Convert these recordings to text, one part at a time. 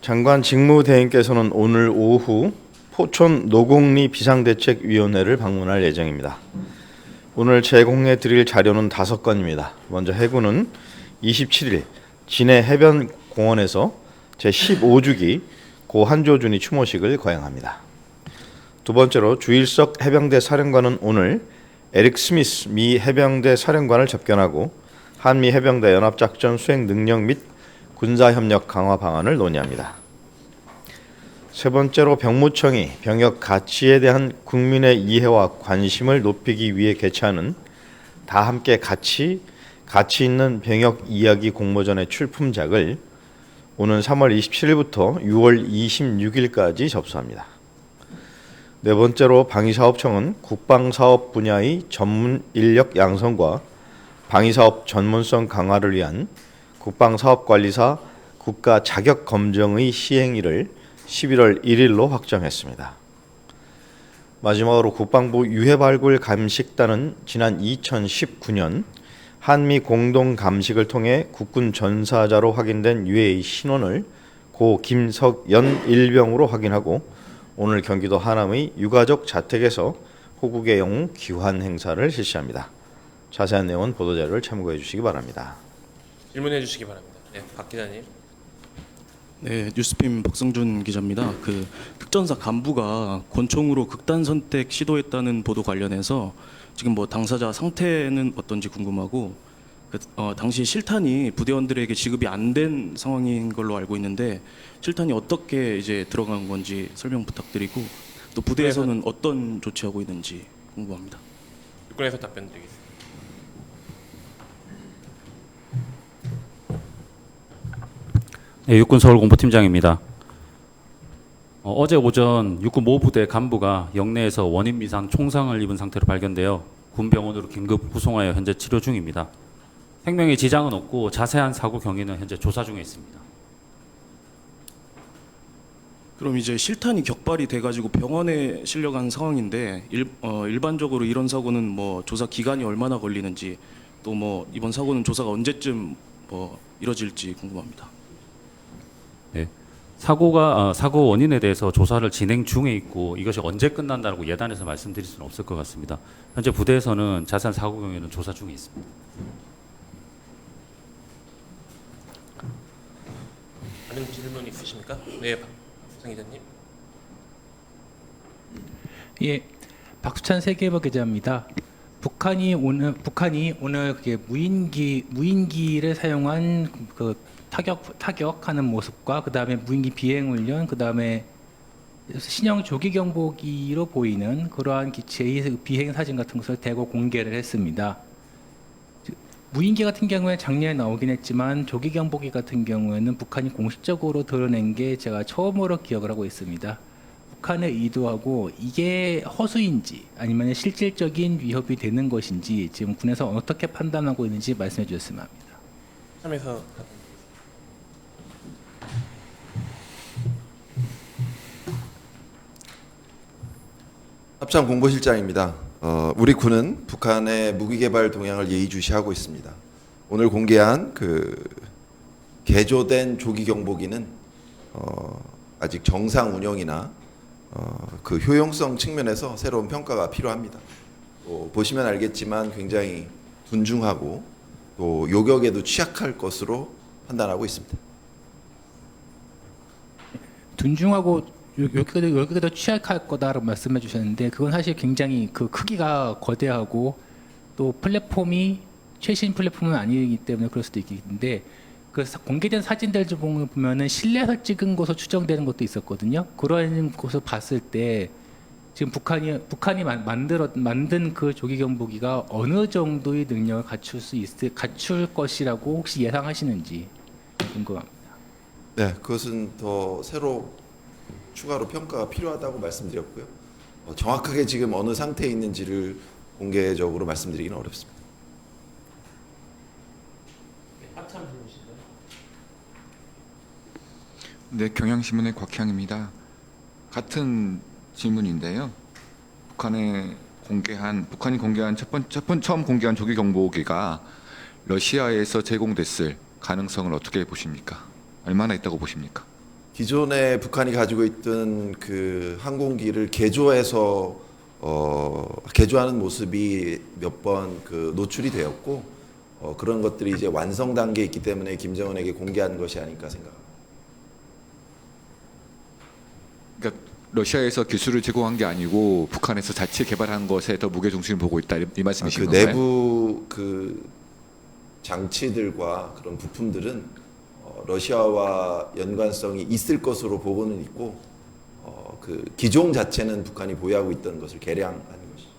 장관 직무대행께서는 오늘 오후 포천 노곡리 비상대책위원회를 방문할 예정입니다. 오늘 제공해 드릴 자료는 5건입니다. 먼저 해군은 27일 진해 해변공원에서 제15주기 고 한조준이 추모식을 거행합니다. 두 번째로 주일석 해병대 사령관은 오늘 에릭 스미스 미 해병대 사령관을 접견하고 한미 해병대 연합작전 수행 능력 및 군사협력 강화 방안을 논의합니다. 세 번째로 병무청이 병역 가치에 대한 국민의 이해와 관심을 높이기 위해 개최하는 다 함께 가치 있는 병역 이야기 공모전의 출품작을 오는 3월 27일부터 6월 26일까지 접수합니다. 네 번째로 방위사업청은 국방사업 분야의 전문 인력 양성과 방위사업 전문성 강화를 위한 국방사업관리사 국가 자격 검정의 시행일을 11월 1일로 확정했습니다. 마지막으로 국방부 유해발굴 감식단은 지난 2019년 한미 공동 감식을 통해 국군 전사자로 확인된 유해의 신원을 고 김석연 일병으로 확인하고 오늘 경기도 하남의 유가족 자택에서 호국의 영웅 귀환 행사를 실시합니다. 자세한 내용은 보도자료를 참고해 주시기 바랍니다. 질문해 주시기 바랍니다. 네, 박 기자님. 네, 뉴스핌 박성준 기자입니다. 그 특전사 간부가 권총으로 극단 선택 시도했다는 보도 관련해서 지금 뭐 당사자 상태는 어떤지 궁금하고, 당시 실탄이 부대원들에게 지급이 안 된 상황인 걸로 알고 있는데 실탄이 어떻게 이제 들어간 건지 설명 부탁드리고, 또 부대에서는 어떤 조치하고 있는지 궁금합니다. 육군에서 답변 드리겠습니다. 네, 육군 서울공보팀장입니다. 어제 오전 육군 모부대 간부가 영내에서 원인 미상 총상을 입은 상태로 발견되어 군병원으로 긴급 후송하여 현재 치료 중입니다. 생명에 지장은 없고 자세한 사고 경위는 현재 조사 중에 있습니다. 그럼 이제 실탄이 격발이 돼가지고 병원에 실려간 상황인데 일반적으로 이런 사고는 뭐 조사 기간이 얼마나 걸리는지, 또 뭐 이번 사고는 조사가 언제쯤 뭐 이뤄질지 궁금합니다. 네, 사고 원인에 대해서 조사를 진행 중에 있고 이것이 언제 끝난다고 예단해서 말씀드릴 수는 없을 것 같습니다. 현재 부대에서는 자세한 사고 경위는 조사 중에 있습니다. 다른 질문 있으십니까? 네, 박수창 기자님. 예, 박수찬 세계보 기자입니다. 북한이 오늘 그게 무인기를 사용한 그 타격하는 모습과 그 다음에 무인기 비행 훈련, 그 다음에 신형 조기 경보기로 보이는 그러한 기체의 비행 사진 같은 것을 대거 공개를 했습니다. 무인기 같은 경우에 작년에 나오긴 했지만 조기 경보기 같은 경우에는 북한이 공식적으로 드러낸 게 제가 처음으로 기억을 하고 있습니다. 북한의 의도하고 이게 허수인지 아니면 실질적인 위협이 되는 것인지 지금 군에서 어떻게 판단하고 있는지 말씀해 주셨으면 합니다. 참에서 합참 공보실장입니다. 우리 군은 북한의 무기 개발 동향을 예의주시하고 있습니다. 오늘 공개한 그 개조된 조기 경보기는 아직 정상 운영이나 그 효용성 측면에서 새로운 평가가 필요합니다. 보시면 알겠지만 굉장히 둔중하고 또 요격에도 취약할 것으로 판단하고 있습니다. 둔중하고 여기도 취약할 거다라고 말씀해 주셨는데 그건 사실 굉장히 그 크기가 거대하고 또 플랫폼이 최신 플랫폼은 아니기 때문에 그럴 수도 있겠는데, 그 공개된 사진들 좀 보면은 실내에서 찍은 것으로 추정되는 것도 있었거든요. 그런 것을 봤을 때 지금 북한이 만든 그 조기 경보기가 어느 정도의 능력을 갖출 것이라고 혹시 예상하시는지 궁금합니다. 네, 그것은 더 새로 추가로 평가가 필요하다고 말씀드렸고요. 정확하게 지금 어느 상태에 있는지를 공개적으로 말씀드리기는 어렵습니다. 네, 경향신문의 곽향입니다. 같은 질문인데요. 북한이 공개한 처음 공개한 조기 경보기가 러시아에서 제공됐을 가능성을 어떻게 보십니까? 얼마나 있다고 보십니까? 기존에 북한이 가지고 있던 그 항공기를 개조해서 개조하는 모습이 몇 번 그 노출이 되었고 그런 것들이 이제 완성 단계에 있기 때문에 김정은에게 공개한 것이 아닐까 생각합니다. 그러니까 러시아에서 기술을 제공한 게 아니고 북한에서 자체 개발한 것에 더 무게 중심을 보고 있다 이 말씀이신 그 건가요? 내부 그 장치들과 그런 부품들은 러시아와 연관성이 있을 것으로 보고는 있고 그 기종 자체는 북한이 보유하고 있던 것을 개량한 것이죠.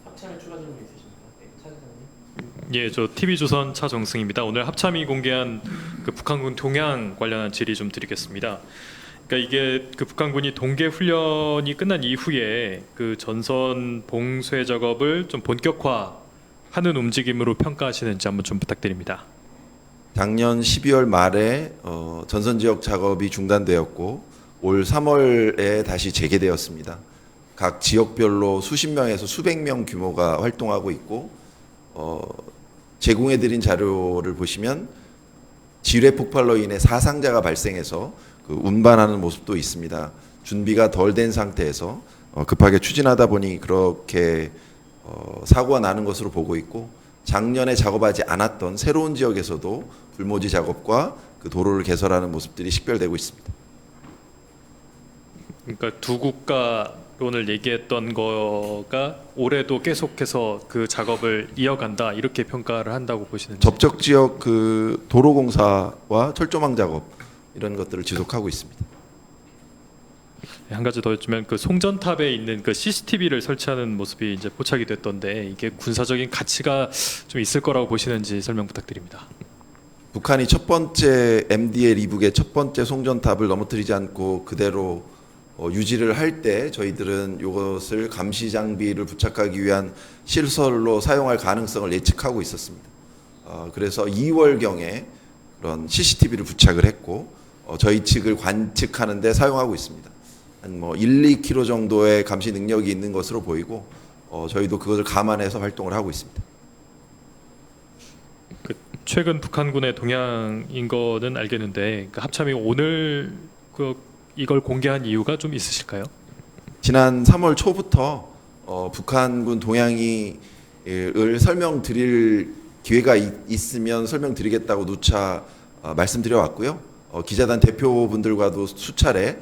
합참에 추가 질문 있으십니까? 네, 차 기자님. 예, 저 TV조선 차정승입니다. 오늘 합참이 공개한 그 북한군 동향 관련한 질의 좀 드리겠습니다. 그러니까 이게 그 북한군이 동계 훈련이 끝난 이후에 그 전선 봉쇄 작업을 좀 본격화하는 움직임으로 평가하시는지 한번 좀 부탁드립니다. 작년 12월 말에 전선 지역 작업이 중단되었고 올 3월에 다시 재개되었습니다. 각 지역별로 수십 명에서 수백 명 규모가 활동하고 있고 제공해드린 자료를 보시면 지뢰 폭발로 인해 사상자가 발생해서 그 운반하는 모습도 있습니다. 준비가 덜 된 상태에서 급하게 추진하다 보니 그렇게 사고가 나는 것으로 보고 있고 작년에 작업하지 않았던 새로운 지역에서도 불모지 작업과 그 도로를 개설하는 모습들이 식별되고 있습니다. 그러니까 두 국가론을 얘기했던 거가 올해도 계속해서 그 작업을 이어간다 이렇게 평가를 한다고 보시는지. 접촉 지역 그 도로 공사와 철조망 작업 이런 것들을 지속하고 있습니다. 한 가지 더 여쭈면 그 송전탑에 있는 그 CCTV를 설치하는 모습이 이제 포착이 됐던데 이게 군사적인 가치가 좀 있을 거라고 보시는지 설명 부탁드립니다. 북한이 첫 번째 MDL 이북의 첫 번째 송전탑을 넘어뜨리지 않고 그대로 유지를 할 때 저희들은 이것을 감시 장비를 부착하기 위한 시설로 사용할 가능성을 예측하고 있었습니다. 그래서 2월경에 그런 CCTV를 부착을 했고 저희 측을 관측하는 데 사용하고 있습니다. 한 뭐 1, 2km 정도의 감시 능력이 있는 것으로 보이고 저희도 그것을 감안해서 활동을 하고 있습니다. 그 최근 북한군의 동향인 거는 알겠는데 그 합참이 오늘 이걸 공개한 이유가 좀 있으실까요? 지난 3월 초부터 북한군 동향을 설명드릴 기회가 있으면 설명드리겠다고 누차 말씀드려 왔고요. 기자단 대표분들과도 수차례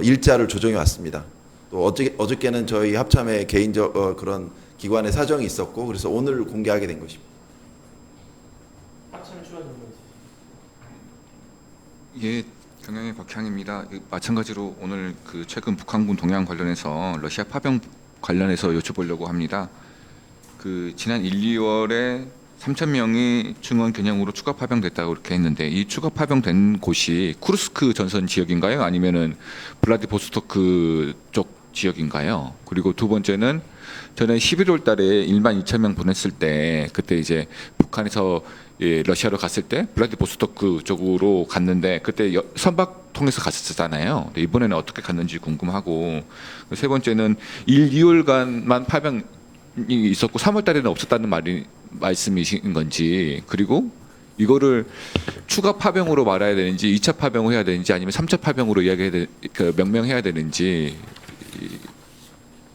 일자를 조정해 왔습니다. 또 어저께는 저희 합참의 개인적 그런 기관의 사정이 있었고 그래서 오늘 공개하게 된 것입니다. 합참에 추가 질문 있으십니까? 예, 경영의 곽향입니다. 마찬가지로 오늘 그 최근 북한군 동향 관련해서 러시아 파병 관련해서 여쭤보려고 합니다. 그 지난 1, 2월에 3,000명이 중원 겨냥으로 추가 파병됐다고 그렇게 했는데 이 추가 파병된 곳이 쿠르스크 전선 지역인가요? 아니면은 블라디보스토크 쪽 지역인가요? 그리고 두 번째는 전에 11월 달에 12,000명 보냈을 때 그때 이제 북한에서 러시아로 갔을 때 블라디보스토크 쪽으로 갔는데 그때 선박 통해서 갔었잖아요. 이번에는 어떻게 갔는지 궁금하고 세 번째는 1, 2월간만 파병이 있었고 3월 달에는 없었다는 말씀이신 건지 그리고 이거를 추가 파병으로 말해야 되는지 2차 파병을 해야 되는지 아니면 3차 파병으로 명명해야 되는지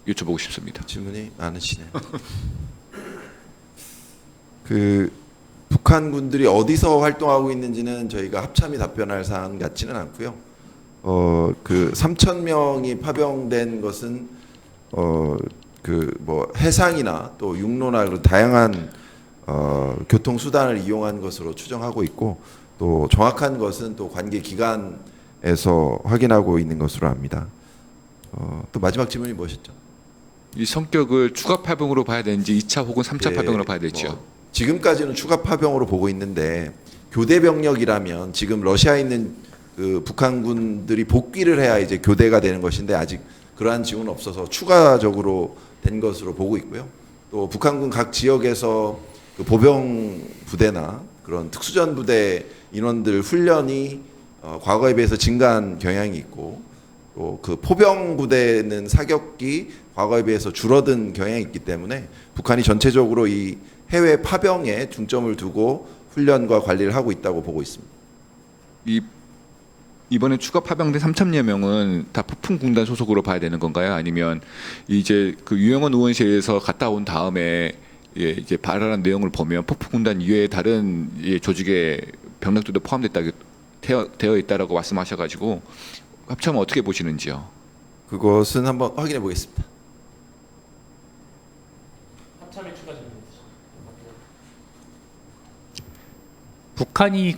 여쭤보고 싶습니다. 질문이 많으시네요. 그 북한 군들이 어디서 활동하고 있는지는 저희가 합참이 답변할 사안 같지는 않고요. 그 3,000명이 파병된 것은 그 뭐 해상이나 또 육로나 그런 다양한 교통 수단을 이용한 것으로 추정하고 있고 또 정확한 것은 또 관계 기관에서 확인하고 있는 것으로 압니다. 또 마지막 질문이 무엇이었죠? 이 성격을 추가 파병으로 봐야 되는지 2차 혹은 3차 파병으로 봐야 될지요? 뭐 지금까지는 추가 파병으로 보고 있는데 교대 병력이라면 지금 러시아에 있는 그 북한군들이 복귀를 해야 이제 교대가 되는 것인데 아직 그러한 징후는 없어서 추가적으로 된 것으로 보고 있고요. 또 북한군 각 지역에서 그 보병 부대나 그런 특수전 부대 인원들 훈련이 과거에 비해서 증가한 경향이 있고 또 그 포병 부대는 사격이 과거에 비해서 줄어든 경향이 있기 때문에 북한이 전체적으로 이 해외 파병에 중점을 두고 훈련과 관리를 하고 있다고 보고 있습니다. 이번에 추가 파병된 3,000여 명은 다 폭풍군단 소속으로 봐야 되는 건가요? 아니면 이제 그 유영원 의원실에서 갔다 온 다음에 이제 발언한 내용을 보면 폭풍군단 이외에 다른 조직의 병력들도 포함됐다 되어 있다라고 말씀하셔가지고 합참은 어떻게 보시는지요? 그것은 한번 확인해 보겠습니다. 합참이 추가 질문 있으십니까? 북한이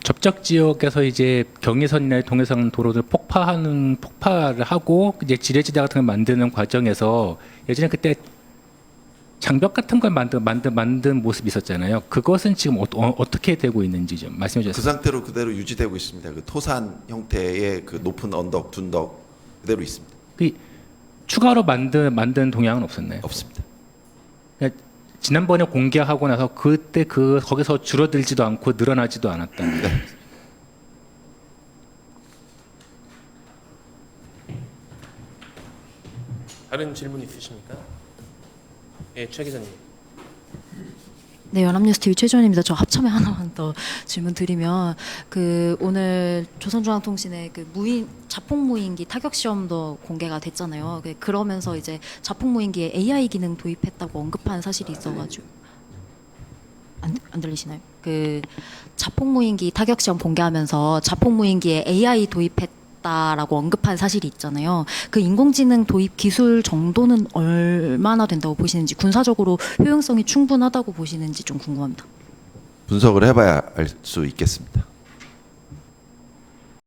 접적 지역에서 이제 경의선이나 동해선 도로를 폭파를 하고 이제 지뢰지대 같은 걸 만드는 과정에서 예전에 그때 장벽 같은 걸 만든 모습이 있었잖아요. 그것은 지금 어떻게 되고 있는지 좀 말씀해 그 주세요. 상태로 그대로 유지되고 있습니다. 그 토산 형태의 그 높은 언덕, 둔덕 그대로 있습니다. 추가로 만든 동향은 없었나요? 없습니다. 그러니까 지난번에 공개하고 나서 그때 거기서 줄어들지도 않고 늘어나지도 않았다. 네. 다른 질문 있으십니까? 예, 최 기자님. 네, 연합뉴스 TV 최지원입니다. 저 합참에 하나만 더 질문 드리면 오늘 조선중앙통신에 자폭 무인기 타격 시험도 공개가 됐잖아요. 그러면서 이제 자폭 무인기에 AI 기능 도입했다고 언급한 사실이 있어가지고 안 들리시나요? 자폭 무인기 타격 시험 공개하면서 자폭 무인기에 AI 도입했다라고 언급한 사실이 있잖아요. 그 인공지능 도입 기술 정도는 얼마나 된다고 보시는지, 군사적으로 효용성이 충분하다고 보시는지 좀 궁금합니다. 분석을 해봐야 알 수 있겠습니다.